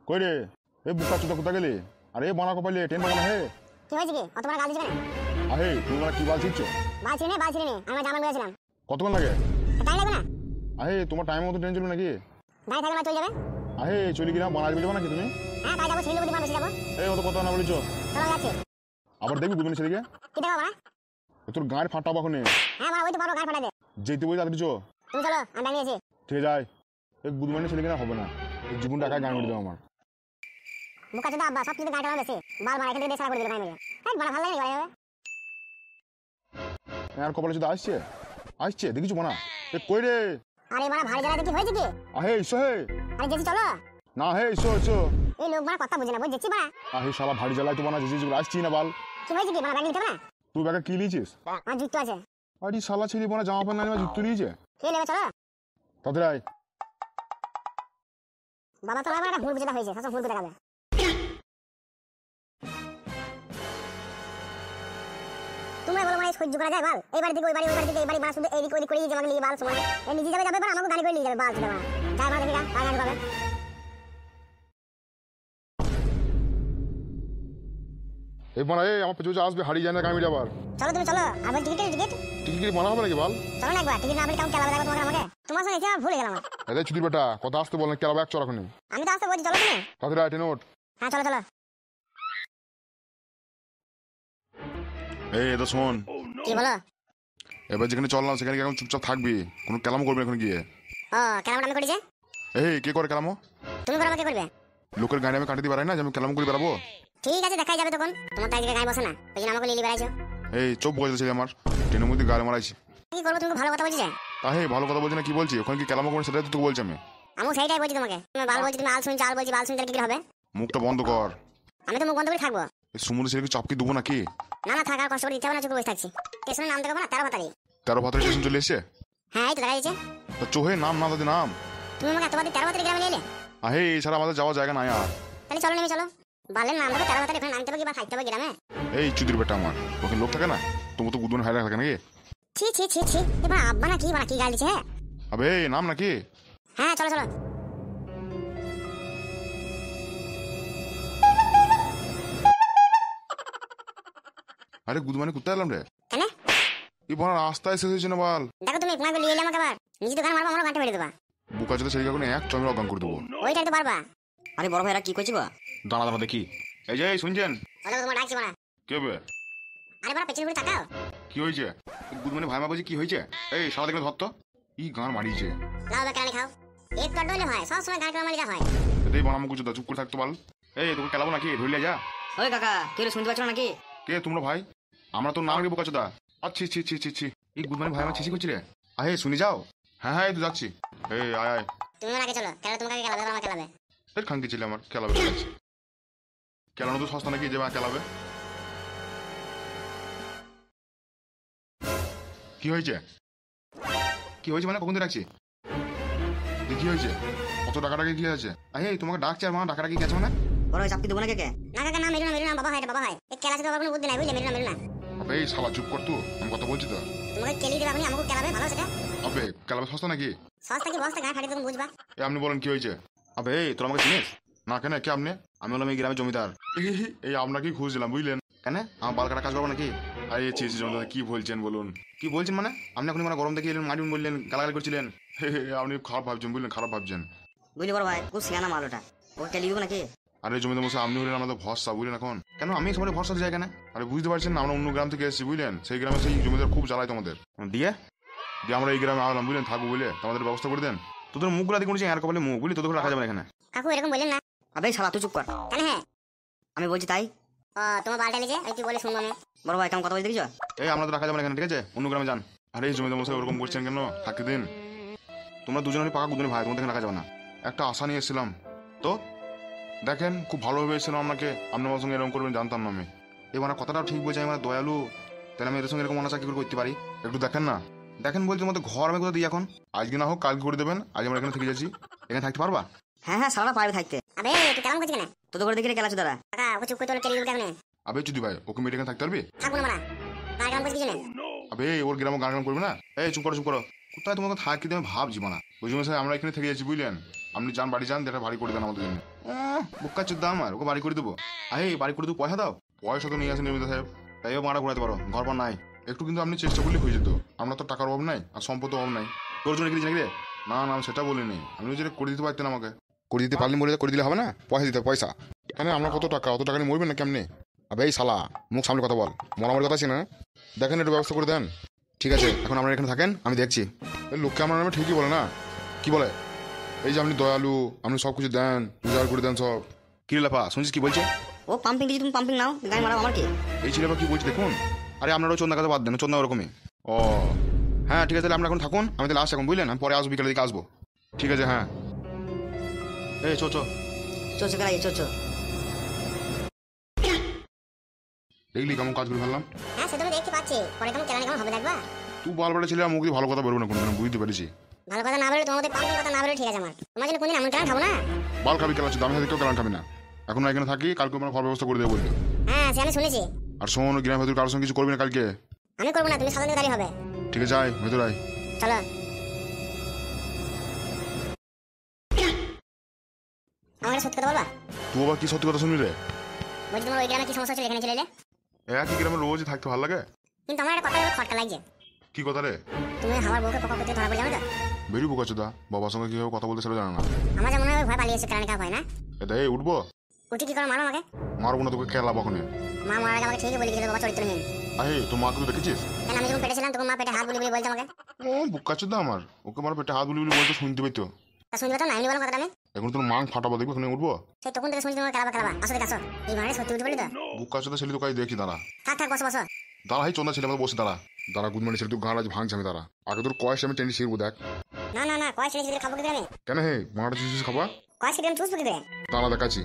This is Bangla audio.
কই রে এ বুকা চুদা কোথা গেলি? আরে বানা কপালে ট্রেন পাবো না হে। কি হয়েছে কি অত বড় গাল দিছ কেন? আহে তুমি মানে কি বাল ছিচ্ছ? বাল ছিনে আমি জামান গেছিলাম। কতক্ষণ লাগে? টাইম লাগবে না? আহে তোমার টাইম মতো ট্রেন চলবে নাকি? দাই থাকলে চলে যাবে। আহে চলি কিনা বানা যাবে নাকি তুমি? হ্যাঁ তাই যাবো শিলিগুড়ি বানাসি যাবো। এই অত কথা না বলিছো। চলো যাচ্ছি। আবার দেখবি বুঝবি ছেলেকে? কি দেখাবো না? তোর গাঁয়ের ফাটাবো এখন। হ্যাঁ বাবা ওই তো পারো গাল ফাটাতে। যেতে বই তাড়াতাড়ি চো। তুমি চলো আমি দাঁড়িয়েছি। ঠিক যায় এই বুধমানি ছেলে কিনা হবে না। এই জীবন টাকায় গান করে দেবো আমার। বুকা চোদা আব্বা সব কিছু গাল ফাটা বেশি। বাল মারা এখান থেকে দেশালা করে দিল গায়ে মেরে। এই বড় ভালো লাগে গায়ে হবে। আর কপালে চোদা আসছে দেখিছো বানা? এ কই রে? আরে বড় ভারী জ্বালা দেখি হয়েছে কি? আহে এসো হে। আরে যেছি চলো। না হে এসো। এই লোক বড় কথা বুঝে না বুঝছি বড়। আহে শালা ভারী জ্বালায় তো বানা যেছি আসছি না বাল। কি হয়েছে কি বড় ব্যাগ নিতে হবে না? তুই ব্যাগে কি লিয়েছিস? আমার জুতো আছে। আরে শালা ছেলে বানা জামা প্যান্ট না জুতো লিয়েছে। কে নেবে চলো। তাড়াতাড়ি আয়। বাবা তো আমার একটা ভুল বুঝে হয়েছে সব ভুল বুঝে গেছে। তোমরা বলো মানে সহ্য করা যায় বাল? এই বাড়ি থেকে ওই বাড়ি এই বাড়ি বাস শুধু এদিক ওদিক করে আমাকে নিয়ে বাল সময় এই নিজে যাবে বাল আমাকে গাড়ি করে নিয়ে যাবে বাল চলে বাল যাই বাল দেখি না গাড়ি পাবে। এই বানা এই আমার পেছনে আসবে হারিয়ে যায় না গাড়ি যাবার। চলো তুমি চলো আবার টিকিট টিকিট বানা হবে নাকি বাল? চলো না একবার টিকিট না আপনি কেমন খেলা দেখো তোমাকে আমাকে তোমার সঙ্গে কি ভুলে গেলাম। এদের ছুটির বেটা কথা আসতে বলেন কেলা ব্যাগ চড় এখন। আমি তো আসতে বলছি চলো তুমি। তাড়াতাড়ি আয় ট্রেন ওঠ। হ্যাঁ চলো চলো। এই এটা শোন কি বলো? এবার যেখানে চললাম সেখানে এখন চুপচাপ থাকবি, কোনো কেলামো করবি এখন গিয়ে। ও কেলামটা আমি করেছি। এই কে করে কেলামো? তুমি করো কে করবে? লোকের গাড়ি আমি কাটিয়ে বেড়াই না যে আমি কেলামো করে বেড়াবো। ঠিক আছে দেখাই যাবে তখন তোমার তো একদিকে গায়ে বসে না ওই জন্য আমাকে লিলি বেড়াইছো। এই চোপ বলছে আমার ট্রেনের মধ্যে গাড়ি মারাইছি। কি করবো তুমি ভালো কথা বলছি যে? হে ভালো কথা বলছি না কি বলছি? ওখানে কি কেলামো করবো সেটাই তো তোকে বলছি আমি। আমি সেইটাই বলছি তোমাকে তুমি বাল বলছি তুমি আল শুনছো আল বলছি বাল শুনতে কি হবে? মুখটা বন্ধ কর। আমি তো মুখ বন্ধ করে থাকবো। এই সমুদ্র ছেলেকে চাপকি দেবো নাকি? না থাকার কষ্ট করে ইচ্ছা না চুপে বসে থাকছি। স্টেশনের নাম দেখাবো না 13 ভাতারি। 13 ভাতারি স্টেশন চলে এসছে? হ্যাঁ এই তো দেখা যাচ্ছে। তা চোহে নাম না দাদি নাম। তুমি আমাকে এতবার 13 ভাতারি গ্রামে নিয়ে আহে এছাড়া আমাদের যাওয়ার জায়গা নাই আর। তাহলে চলো নেমে চলো বালের নাম দেবো 13 ভাতারি এখানে নামতে হবে কি বা থাকতে হবে গ্রামে। এই চুদির বেটা আমার ওখানে লোক থাকে না তুমি তো গুদন হাইরা থাকে নাকি? ছি এবার আব্বা না কি গাল দিছে? আবে নাম নাকি? হ্যাঁ চলো চলো। আরে গুদমানি কোথায় এলাম রে? কেন? এই বড় রাস্তায় শেষ হয়েছে না বল। দেখো তুমি তোমাকে লিয়ে এলাম আমাকে আবার নিজে দোকান মারবো আমরা ঘাটে মেরে দেবা। বুকা চোদা ছেলেকে এখন এক চমড়া অজ্ঞান করে দেবো। ওইটাই তো পারবা। আরে বড় ভাইরা কি কইছি গো? দাঁড়া দেখি। এই যে শুনছেন? ওটা তোমার ডাকছি মারা। কে বে? আরে বড় পেছনে ঘুরে তাকাও। কি হয়েছে? গুদমানি ভাই মা বলছি কি হয়েছে? এই সারা দেখলে ধর তো ই গান মারিয়েছে। লাও বেকারানি খাও এক কাট হইলে হয় সব সময় গান করে মারিটা হয়। এতেই বানামো কিছু চুপ করে থাকতো বল। এই তোকে খেলাবো নাকি ধরলে যা। ওই কাকা কেউ শুনতে পাচ্ছ নাকি? কে তোমরা ভাই? আমরা তো নাম রে বোকা চোদা। আচ্ছা ছি এই গুদমানি ভাই আমার ছিছি করছি রে। আহে শুনি যাও। হ্যাঁ এই তো যাচ্ছি। এই আয় তুমি আগে চলো খেলা তোমাকে খেলাবে আমাকে খেলাবে। এই খাঙ্কি ছেলে আমার খেলাবে যাচ্ছি। খেলানো তো সস্তা নাকি যে মা খেলাবে। কি হয়েছে মানে কখন রাখছি? কি হয়েছে? কত টাকাটাকে কি আছে? এই তোমাকে ডাকছে আর মা টাকাটাকে গেছে মানে? বড় ভাই চাপকি দেবো না কে? না কাকা না মেরু না বাবা হয় এই খেলা থেকে কোনো বুদ্ধি নাই বুঝলে মেরু না। আবে এই শালা চুপ কর তুই, আমি কথা বলছি তো। তোমাকে কেলি দেবে আপনি আমাকে খেলাবে ভালো সেটা। আবে খেলাবে সস্তা নাকি? সস্তা কি বস্তা গান ফাটি তুমি বুঝবা। আপনি বলেন কি হয়েছে? আবে এই তোর আমাকে চিনিস না? কেন কে আপনি? আমি হলাম এই গ্রামের জমিদার। এই আপনাকেই খুঁজছিলাম বুঝলেন। কেন আমার বাল কাটা কাজ করবো নাকি? আরে জমিদার কি বলছেন বলুন? কি বলছেন মানে? আপনি এখন মানে গরম দেখে এলেন মারি বললেন গালাগালি করছিলেন। আপনি খারাপ ভাবছেন বুঝলেন, খারাপ ভাবছেন। বুঝলি বড় ভাই খুব সিয়ানা মাল ওটা ওকে কেলি দেবো নাকি? আরে জমিদার মশাই আপনি হলেন আমাদের ভরসা বুঝলেন। এখন কেন আমি সবাই ভরসা যাই কেন? আরে বুঝতে পারছেন না আমরা অন্য গ্রাম থেকে এসেছি বুঝলেন। সেই গ্রামে সেই জমিদার খুব জ্বালায় তোমাদের দিয়ে আমরা এই গ্রামে আসলাম বুঝলেন থাকবো বলে তোমাদের ব্যবস্থা করে দেন। তোদের মুখগুলো দেখে মনে আর কপালে মুখ বুঝলি তোদের রাখা যাবে না এখানে। কাকু এরকম বললেন না। আবে শালা তুই চুপ কর। কেন? হ্যাঁ আমি বলছি তাই। তোমার বালটা লিজে তুই বলে শুনবো আমি। বড় ভাই কেমন কথা বলতে দেখছো? এই আমরা তো রাখা যাবে না এখানে, ঠিক আছে? অন্য গ্রামে যান। আরে এই জমিদার মশাই ওরকম করছেন কেন? থাকতে দিন। তোমরা দুজনের পাকা দুজনের ভাই, তোমাদের রাখা যাবে না। একটা আশা নিয়ে এসেছিলাম তো দেখেন খুব ভালোভাবে এসেছিলাম আপনাকে। আপনি আমার সঙ্গে এরকম করবেন জানতাম না আমি। এবার কথাটাও ঠিক বলছি আমি দয়ালু, তাহলে আমি এদের সঙ্গে এরকম অনাচার কি করে করতে পারি? একটু দেখেন না। দেখেন বলছি তোমাদের ঘর আমি কোথাও দিই এখন? আজকে না হোক কালকে করে দেবেন। আজ আমরা এখানে থেকে যাচ্ছি, এখানে থাকতে পারবা? হ্যাঁ সারা পারবে থাকতে। আবে তুই কেমন করছিস কেন? তোদের করে দেখি খেলা চুদারা। কাকা ও চুপ করে তোর কেলি দেবো কেন? আবে চুদি ভাই ওকে মেয়ে এখানে থাকতে পারবি? থাকবো না মারা গান গান করছিস না। আবে ওর গ্রামে গান গান করবে না। এই চুপ করো কোথায় তোমাকে থাকি আমি ভাবছি না। ওই জন্য আমরা এখানে থেকে যাচ্ছি বুঝলেন। আপনি যান বাড়ি যান, যেটা বাড়ি করে দেন আমাদের জন্য। বুক্কা চোদ্দা আমার, ওকে বাড়ি করে দেবো। আরে বাড়ি করে দেবো, পয়সা দাও। পয়সা তো নিয়ে আসেন নিয়মিত সাহেব, তাইও মারা ঘোরাতে পারো, ঘর পর নাই। একটু কিন্তু আপনি চেষ্টা করলে হয়ে যেত। আমরা তো টাকার অভাব নাই আর সম্পদ অভাব নাই। তোর জন্য কি নাকি রে? না না, আমি সেটা বলিনি। আপনি যেটা করে দিতে পারতেন আমাকে, করে দিতে পারলে মরে করে দিলে হবে না? পয়সা দিতে হবে, পয়সা। মানে আমরা কত টাকা, অত টাকা নিয়ে মরবেন না কেমনে? আবে এই শালা, মুখ সামনে কথা বল, মরামরি কথা আছে না? দেখেন একটু ব্যবস্থা করে দেন। ঠিক আছে, এখন আপনারা এখানে থাকেন, আমি দেখছি। এই লোককে আমার নামে ঠিকই বলে না, কি বলে? এই যে আপনি দয়ালু, আপনি সব কিছু দেন, উজাড় করে দেন সব। কি রে লাফা, শুনছিস কি বলছে? ও পাম্পিং দিয়েছি, তুমি পাম্পিং নাও, গাড়ি মারাও আমার কি? এই ছেলেটা কি বলছে দেখুন। আরে আপনারাও চন্দা কাছে বাদ দেন, চন্দা ওরকমই। ও হ্যাঁ ঠিক আছে, তাহলে আমরা এখন থাকুন, আমি তাহলে আসছি এখন, বুঝলেন? আমি পরে আসবো, বিকালের দিকে আসবো। ঠিক আছে, হ্যাঁ। এই চো চো চলছে গাড়ি, চো চো। দেখলি কেমন কাজ করে ফেললাম? হ্যাঁ সে তো আমি দেখতে পাচ্ছি, পরে কেমন কেমন কেমন হবে দেখবা। তুই বাল বেড়ে ছেলে, মুখ দিয়ে ভালো কথা বেরোবে না কোনো, বুঝতে পেরেছি। ভালো কথা না বলে তোমার মধ্যে পাম্পিং কথা না বলে ঠিক আছে আমার। তোমার জন্য কোনদিন এমন কেন খাবো না। বাল খাবি কেলাচ্ছি, দামি সাথে কেউ কেলান খাবি না। এখন না এখানে থাকি, কালকে আমার ঘর ব্যবস্থা করে দেবো বললো। হ্যাঁ সে আমি শুনেছি। আর শোন, গ্রামের ভেতর কারোর সঙ্গে কিছু করবি না কালকে। আমি করবো না, তুমি সাধারণ দাঁড়িয়ে হবে। ঠিক আছে, আয় ভেতর আয়। চলো। আমার সত্যি কথা বলবা? তুই আবার কি সত্যি কথা শুনবি রে? বলছি তোমার ওই গ্রামে কি সমস্যা ছিল, এখানে ছেলে একই গ্রামে রোজ থাকতে ভালো লাগে। কিন্তু আমার একটা কথা খটকা লাগছে। কি কথা রে? তুমি আমার বউকে পোকা করতে ধরা পড়ে যাবে তো? বেরিয়ে বোকা চোদা, বাবার সঙ্গে কিভাবে কথা বলতে সেটা জানো না। আমার যা মনে হয় ভয় পালিয়েছে, কারণ কাপ হয় না। এটা এই উঠবো? উঠি কি করে মারো আমাকে? মারবো না তোকে, খেলা বখনে। মা মারা আমাকে ঠিকই বলে গেছিল বাবা চরিত্রহীন। আরে তোর মাকে তো দেখেছিস? কেন আমি যখন পেটে ছিলাম তখন মা পেটে হাত বুলি বুলি বলতো আমাকে। ও বোকা চোদা আমার, ওকে আমার পেটে হাত বুলি বুলি বলতে শুনতে পেতো। তা শুনবে তো না, এমনি বলো কথাটা আমি। এখন তোর মাং ফাটাবো, দেখবি ওখানে উঠবো। সেই তখন থেকে শুনছি তোমার খেলাবা খেলাবা, আসো দেখ আসো। এই মানে সত্যি উঠে বলি তো? বোকা চোদা ছেলে তো কাজ দেখি, দাঁড়া থাক থাক বসো বসো। দাঁড়া, এই চন্দা ছেলে আমাদের বসে দাঁড়া। দাঁড়া গুদমানি ছেলে, তুই গাঁড় আজ ভাঙছে আমি, দাঁড়া আগে তোর কয়েস আমি টেনে শিখবো, দেখ। না না না, কয় ছেড়ে খাবো কি করে আমি? কেন হে মারা চুষিস খাবা? কয় ছেড়ে আমি চুষবো কি করে? দাঁড়া দেখাচ্ছি।